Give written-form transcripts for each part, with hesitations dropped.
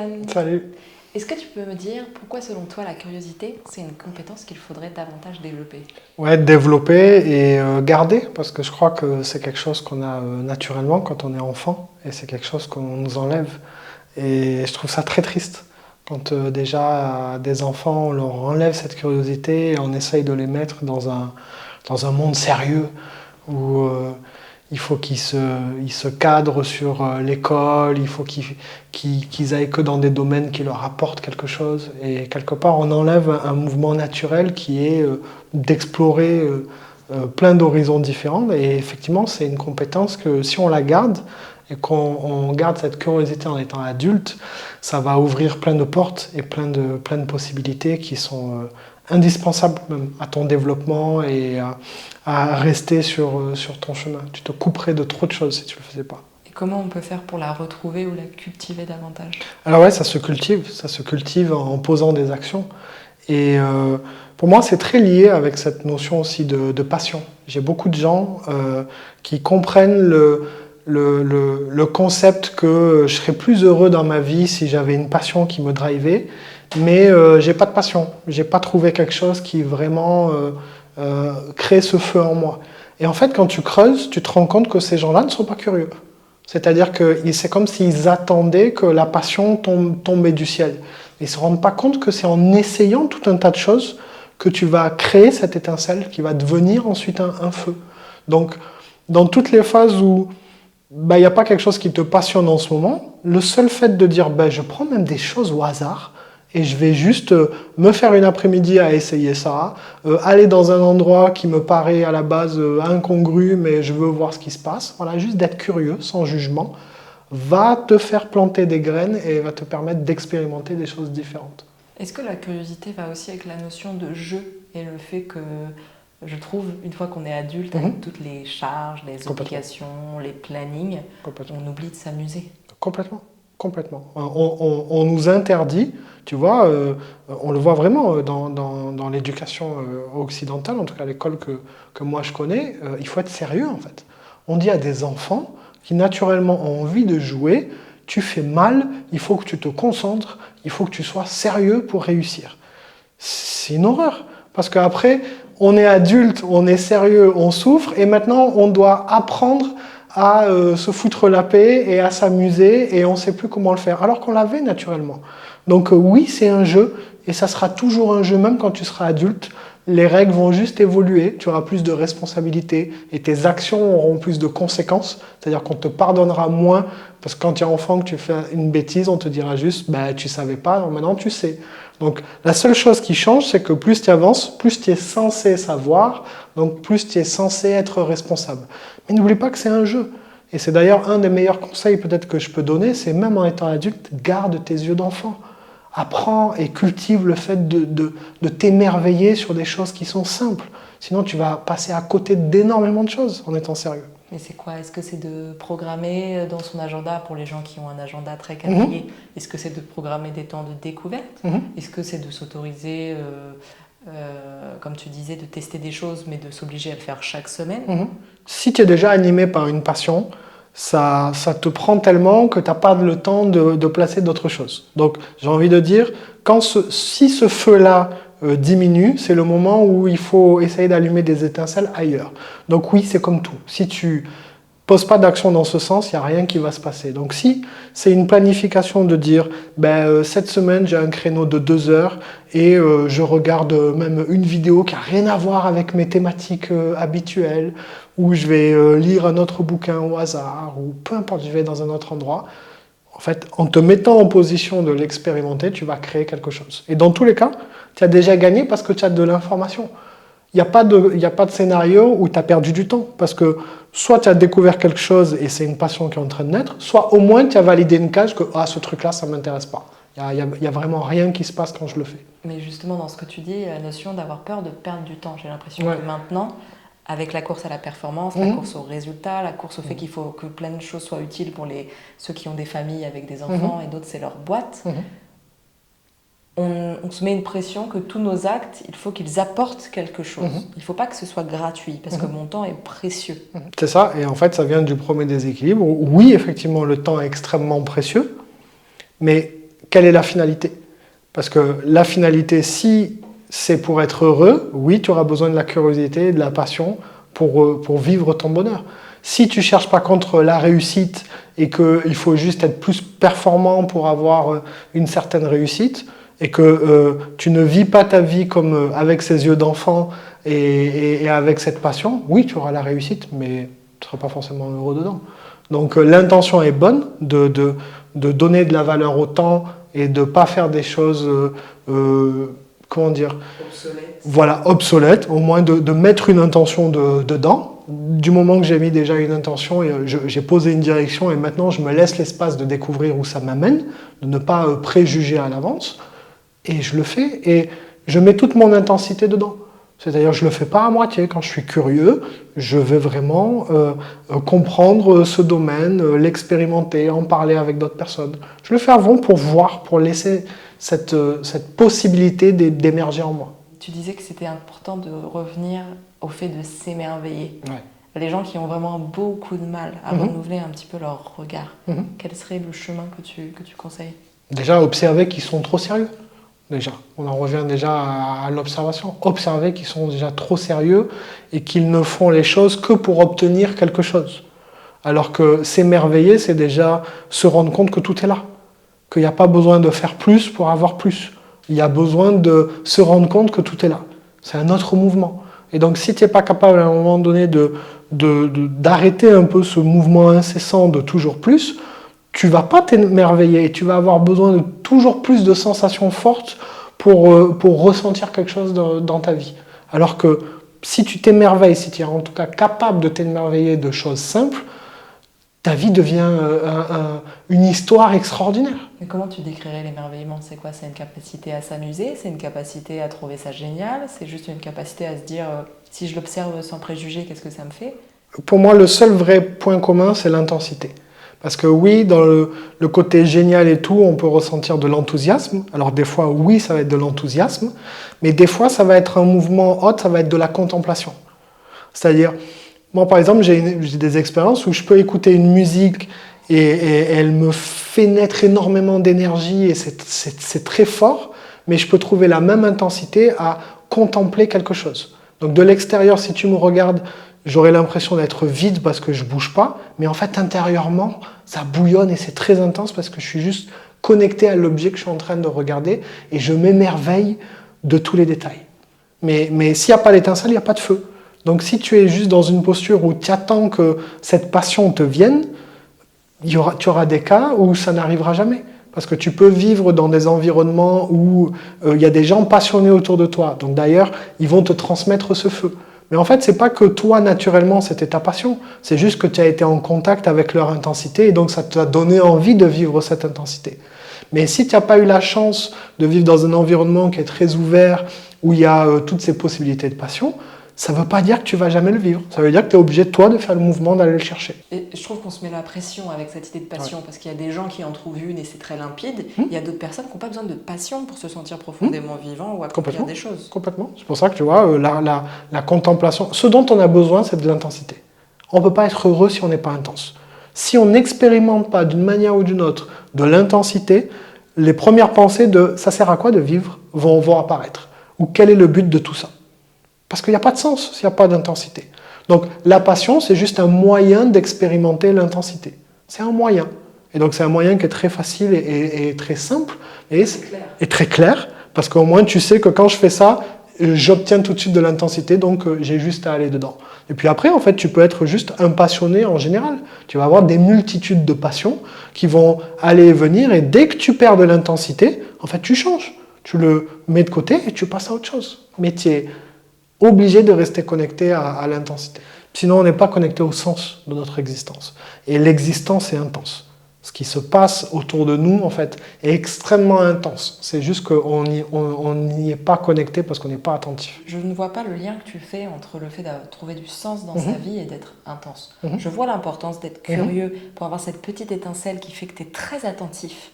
Johan. Salut. Est-ce que tu peux me dire pourquoi selon toi la curiosité c'est une compétence qu'il faudrait davantage développer? Ouais, développer et garder, parce que je crois que c'est quelque chose qu'on a naturellement quand on est enfant, et c'est quelque chose qu'on nous enlève. Et je trouve ça très triste quand déjà des enfants, on leur enlève cette curiosité et on essaye de les mettre dans un monde sérieux où il faut ils se cadrent sur l'école, il faut qu'ils aillent que dans des domaines qui leur apportent quelque chose. Et quelque part, on enlève un mouvement naturel qui est d'explorer plein d'horizons différents. Et effectivement, c'est une compétence que si on la garde et qu'on garde cette curiosité en étant adulte, ça va ouvrir plein de portes et plein de possibilités qui sont indispensables même à ton développement et à rester sur ton chemin. Tu te couperais de trop de choses si tu ne le faisais pas. Et comment on peut faire pour la retrouver ou la cultiver davantage? Alors ouais, ça se cultive en posant des actions. Et pour moi, c'est très lié avec cette notion aussi de passion. J'ai beaucoup de gens qui comprennent le concept que je serais plus heureux dans ma vie si j'avais une passion qui me drivait, mais j'ai pas de passion. J'ai pas trouvé quelque chose qui vraiment crée ce feu en moi. Et en fait, quand tu creuses, tu te rends compte que ces gens-là ne sont pas curieux. C'est-à-dire que c'est comme s'ils attendaient que la passion tombait du ciel. Ils ne se rendent pas compte que c'est en essayant tout un tas de choses que tu vas créer cette étincelle qui va devenir ensuite un feu. Donc, dans toutes les phases où il n'y a pas quelque chose qui te passionne en ce moment, le seul fait de dire je prends même des choses au hasard et je vais juste me faire une après-midi à essayer ça, aller dans un endroit qui me paraît à la base incongru mais je veux voir ce qui se passe, voilà, juste d'être curieux, sans jugement, va te faire planter des graines et va te permettre d'expérimenter des choses différentes. Est-ce que la curiosité va aussi avec la notion de jeu et le fait que je trouve, une fois qu'on est adulte, avec toutes les charges, les obligations, les plannings, on oublie de s'amuser. Complètement. On nous interdit, tu vois, on le voit vraiment dans l'éducation occidentale, en tout cas l'école que moi je connais, il faut être sérieux en fait. On dit à des enfants qui naturellement ont envie de jouer, tu fais mal, il faut que tu te concentres, il faut que tu sois sérieux pour réussir. C'est une horreur, parce qu'après, on est adulte, on est sérieux, on souffre, et maintenant on doit apprendre à se foutre la paix et à s'amuser, et on ne sait plus comment le faire, alors qu'on l'avait naturellement. Donc oui, c'est un jeu, et ça sera toujours un jeu, même quand tu seras adulte. Les règles vont juste évoluer, tu auras plus de responsabilités, et tes actions auront plus de conséquences, c'est-à-dire qu'on te pardonnera moins, parce que quand tu es enfant, que tu fais une bêtise, on te dira juste « tu ne savais pas, alors maintenant tu sais ». Donc la seule chose qui change, c'est que plus tu avances, plus tu es censé savoir, donc plus tu es censé être responsable. Mais n'oublie pas que c'est un jeu. Et c'est d'ailleurs un des meilleurs conseils peut-être que je peux donner, c'est même en étant adulte, garde tes yeux d'enfant. Apprends et cultive le fait de t'émerveiller sur des choses qui sont simples. Sinon tu vas passer à côté d'énormément de choses en étant sérieux. Mais c'est quoi? Est-ce que c'est de programmer dans son agenda, pour les gens qui ont un agenda très quadrillé, est-ce que c'est de programmer des temps de découverte? Est-ce que c'est de s'autoriser, comme tu disais, de tester des choses, mais de s'obliger à le faire chaque semaine? Si tu es déjà animé par une passion, ça te prend tellement que tu n'as pas le temps de placer d'autres choses. Donc j'ai envie de dire, si ce feu-là diminue, c'est le moment où il faut essayer d'allumer des étincelles ailleurs. Donc oui, c'est comme tout. Si tu poses pas d'action dans ce sens, il n'y a rien qui va se passer. Donc si c'est une planification de dire cette semaine j'ai un créneau de 2 heures et je regarde même une vidéo qui n'a rien à voir avec mes thématiques habituelles, ou je vais lire un autre bouquin au hasard, ou peu importe, je vais dans un autre endroit, en fait, en te mettant en position de l'expérimenter, tu vas créer quelque chose. Et dans tous les cas, tu as déjà gagné parce que tu as de l'information. Il n'y a pas de scénario où tu as perdu du temps, parce que soit tu as découvert quelque chose et c'est une passion qui est en train de naître, soit au moins tu as validé une case que ce truc-là, ça ne m'intéresse pas. Il n'y a vraiment rien qui se passe quand je le fais. Mais justement, dans ce que tu dis, la notion d'avoir peur de perdre du temps, j'ai l'impression que maintenant, avec la course à la performance, la course au résultat, la course au fait qu'il faut que plein de choses soient utiles pour ceux qui ont des familles avec des enfants et d'autres, c'est leur boîte. On se met une pression que tous nos actes, il faut qu'ils apportent quelque chose. Il ne faut pas que ce soit gratuit, parce que mon temps est précieux. C'est ça, et en fait, ça vient du premier déséquilibre. Oui, effectivement, le temps est extrêmement précieux, mais quelle est la finalité? Parce que la finalité, si c'est pour être heureux, oui, tu auras besoin de la curiosité, de la passion pour vivre ton bonheur. Si tu ne cherches pas contre la réussite et qu'il faut juste être plus performant pour avoir une certaine réussite, et que tu ne vis pas ta vie comme avec ses yeux d'enfant et avec cette passion, oui, tu auras la réussite, mais tu ne seras pas forcément heureux dedans. Donc l'intention est bonne de donner de la valeur au temps et de ne pas faire des choses, comment dire, obsolètes. Voilà, obsolètes, au moins de mettre une intention dedans. Du moment que j'ai mis déjà une intention, et j'ai posé une direction et maintenant je me laisse l'espace de découvrir où ça m'amène, de ne pas préjuger à l'avance. Et je le fais et je mets toute mon intensité dedans. C'est-à-dire je ne le fais pas à moitié. Quand je suis curieux, je vais vraiment comprendre ce domaine, l'expérimenter, en parler avec d'autres personnes. Je le fais avant pour voir, pour laisser cette possibilité d'émerger en moi. Tu disais que c'était important de revenir au fait de s'émerveiller. Ouais. Les gens qui ont vraiment beaucoup de mal à renouveler un petit peu leur regard, quel serait le chemin que tu conseilles? Déjà, observer qu'ils sont trop sérieux. Déjà, on en revient déjà à l'observation. Observer qu'ils sont déjà trop sérieux et qu'ils ne font les choses que pour obtenir quelque chose. Alors que s'émerveiller, c'est déjà se rendre compte que tout est là. Qu'il n'y a pas besoin de faire plus pour avoir plus. Il y a besoin de se rendre compte que tout est là. C'est un autre mouvement. Et donc si tu n'es pas capable à un moment donné d'arrêter un peu ce mouvement incessant de toujours plus, tu ne vas pas t'émerveiller et tu vas avoir besoin de toujours plus de sensations fortes pour ressentir quelque chose dans ta vie. Alors que si tu t'émerveilles, si tu es en tout cas capable de t'émerveiller de choses simples, ta vie devient une histoire extraordinaire. Mais comment tu décrirais l'émerveillement? C'est quoi? C'est une capacité à s'amuser? C'est une capacité à trouver ça génial? C'est juste une capacité à se dire, si je l'observe sans préjugés, qu'est-ce que ça me fait? Pour moi, le seul vrai point commun, c'est l'intensité. Parce que oui, dans le côté génial et tout, on peut ressentir de l'enthousiasme. Alors des fois, oui, ça va être de l'enthousiasme, mais des fois, ça va être un mouvement autre, ça va être de la contemplation. C'est-à-dire, moi par exemple, j'ai des expériences où je peux écouter une musique et elle me fait naître énormément d'énergie et c'est très fort, mais je peux trouver la même intensité à contempler quelque chose. Donc de l'extérieur, si tu me regardes, j'aurais l'impression d'être vide parce que je ne bouge pas, mais en fait intérieurement, ça bouillonne et c'est très intense parce que je suis juste connecté à l'objet que je suis en train de regarder et je m'émerveille de tous les détails. Mais s'il n'y a pas d'étincelle, il n'y a pas de feu. Donc si tu es juste dans une posture où tu attends que cette passion te vienne, tu auras des cas où ça n'arrivera jamais. Parce que tu peux vivre dans des environnements où il y a des gens passionnés autour de toi. Donc d'ailleurs, ils vont te transmettre ce feu. Mais en fait, ce n'est pas que toi, naturellement, c'était ta passion. C'est juste que tu as été en contact avec leur intensité et donc ça t'a donné envie de vivre cette intensité. Mais si tu n'as pas eu la chance de vivre dans un environnement qui est très ouvert, où il y a toutes ces possibilités de passion, ça ne veut pas dire que tu ne vas jamais le vivre. Ça veut dire que tu es obligé, toi, de faire le mouvement d'aller le chercher. Et je trouve qu'on se met la pression avec cette idée de passion, parce qu'il y a des gens qui en trouvent une et c'est très limpide. Il y a d'autres personnes qui n'ont pas besoin de passion pour se sentir profondément vivant ou accomplir des choses. Complètement. C'est pour ça que tu vois, la contemplation, ce dont on a besoin, c'est de l'intensité. On ne peut pas être heureux si on n'est pas intense. Si on n'expérimente pas d'une manière ou d'une autre de l'intensité, les premières pensées de « ça sert à quoi de vivre ?» vont apparaître. Ou quel est le but de tout ça? Parce qu'il n'y a pas de sens s'il n'y a pas d'intensité. Donc la passion, c'est juste un moyen d'expérimenter l'intensité. C'est un moyen. Et donc c'est un moyen qui est très facile et très simple et très clair. Parce qu'au moins tu sais que quand je fais ça, j'obtiens tout de suite de l'intensité, donc j'ai juste à aller dedans. Et puis après, en fait, tu peux être juste un passionné en général. Tu vas avoir des multitudes de passions qui vont aller et venir, et dès que tu perds de l'intensité, en fait, tu changes. Tu le mets de côté et tu passes à autre chose. Mais tu es obligé de rester connecté à l'intensité. Sinon, on n'est pas connecté au sens de notre existence. Et l'existence est intense. Ce qui se passe autour de nous, en fait, est extrêmement intense. C'est juste qu'on n'y est pas connecté parce qu'on n'est pas attentif. Je ne vois pas le lien que tu fais entre le fait de trouver du sens dans sa vie et d'être intense. Je vois l'importance d'être curieux pour avoir cette petite étincelle qui fait que tu es très attentif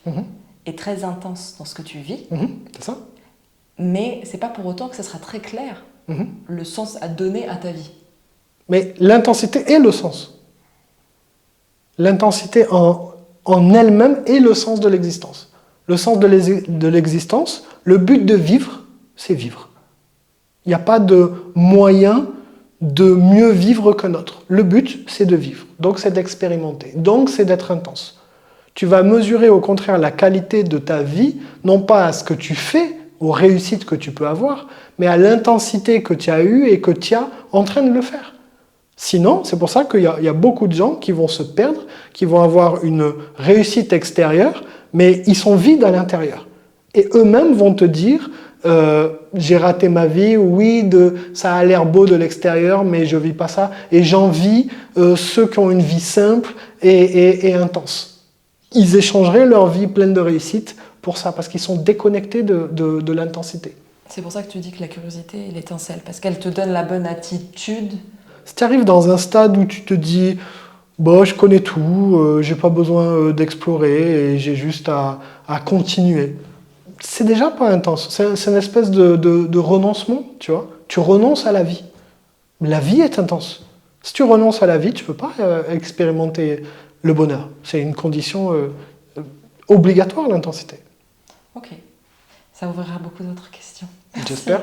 et très intense dans ce que tu vis. C'est ça. Mais c'est pas pour autant que ce sera très clair le sens à donner à ta vie. Mais l'intensité est le sens. L'intensité en elle-même est le sens de l'existence. Le sens de l'existence, le but de vivre, c'est vivre. Il n'y a pas de moyen de mieux vivre qu'un autre. Le but, c'est de vivre. Donc, c'est d'expérimenter. Donc, c'est d'être intense. Tu vas mesurer au contraire la qualité de ta vie, non pas à ce que tu fais, aux réussites que tu peux avoir, mais à l'intensité que tu as eue et que tu as en train de le faire. Sinon, c'est pour ça qu'il y a beaucoup de gens qui vont se perdre, qui vont avoir une réussite extérieure, mais ils sont vides à l'intérieur. Et eux-mêmes vont te dire j'ai raté ma vie, oui, ça a l'air beau de l'extérieur, mais je ne vis pas ça. Et j'envie ceux qui ont une vie simple et intense. Ils échangeraient leur vie pleine de réussite pour ça, parce qu'ils sont déconnectés de l'intensité. C'est pour ça que tu dis que la curiosité est l'étincelle, parce qu'elle te donne la bonne attitude. Si tu arrives dans un stade où tu te dis bon, je connais tout, j'ai pas besoin d'explorer et j'ai juste à continuer, c'est déjà pas intense. C'est une espèce de renoncement, tu vois. Tu renonces à la vie. La vie est intense. Si tu renonces à la vie, tu peux pas expérimenter le bonheur. C'est une condition obligatoire, l'intensité. Ok. Ça ouvrira beaucoup d'autres questions. J'espère.